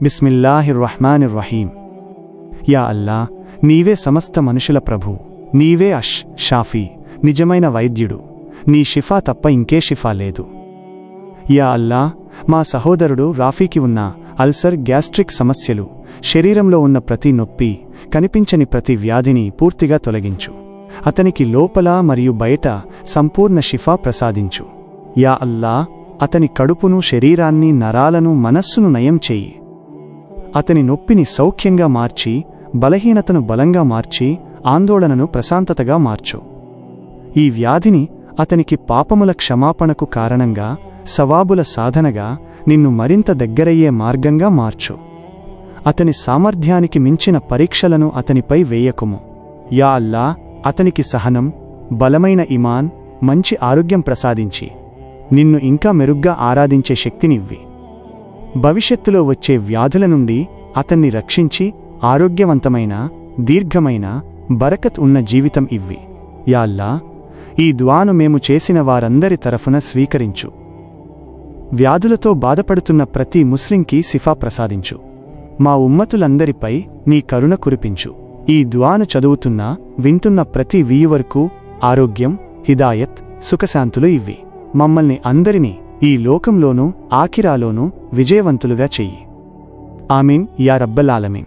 బిస్మిల్లాహిర్రహ్మానిర్రహీం. Yeah అల్లా, నీవే సమస్త మనుషుల ప్రభు, నీవే షాఫీ, నిజమైన వైద్యుడు, నీ షిఫా తప్ప ఇంకే షిఫా లేదు. యా అల్లా, మా సహోదరుడు రాఫీకి ఉన్న అల్సర్, గ్యాస్ట్రిక్ సమస్యలు, శరీరంలో ఉన్న ప్రతి నొప్పి, కనిపించని ప్రతి వ్యాధిని పూర్తిగా తొలగించు. అతనికి లోపల మరియు బయట సంపూర్ణ షిఫా ప్రసాదించు. యా అల్లా, అతని కడుపును, శరీరాన్ని, నరాలను, మనస్సును నయం చెయ్యి. అతని నొప్పిని సౌఖ్యంగా మార్చి, బలహీనతను బలంగా మార్చి, ఆందోళనను ప్రశాంతతగా మార్చు. ఈ వ్యాధిని అతనికి పాపముల క్షమాపణకు కారణంగా, సవాబుల సాధనగా, నిన్ను మరింత దగ్గరయ్యే మార్గంగా మార్చు. అతని సామర్థ్యానికి మించిన పరీక్షలను అతనిపై వేయకుము. యా అల్లా, అతనికి సహనం, బలమైన ఇమాన్, మంచి ఆరోగ్యం ప్రసాదించి, నిన్ను ఇంకా మెరుగ్గా ఆరాధించే శక్తినివ్వి. భవిష్యత్తులో వచ్చే వ్యాధుల నుండి అతన్ని రక్షించి, ఆరోగ్యవంతమైన, దీర్ఘమైన, బరకత్ ఉన్న జీవితం ఇవ్వి. యా అల్లా, ఈ దుఆను మేము చేసిన వారందరి తరఫున స్వీకరించు. వ్యాధులతో బాధపడుతున్న ప్రతి ముస్లింకి శిఫా ప్రసాదించు. మా ఉమ్మతులందరిపై నీ కరుణ కురిపించు. ఈ దుఆను చదువుతున్న, వింటున్న ప్రతి వీయువర్కు ఆరోగ్యం, హిదాయత్, సుఖశాంతులు ఇవ్వి. మమ్మల్ని అందరినీ ఈ లోకంలోనూ ఆఖిరాలోనూ విజయవంతులుగా చెయ్యి. ఆమీన్ యా రబ్బల్ ఆలమీన్.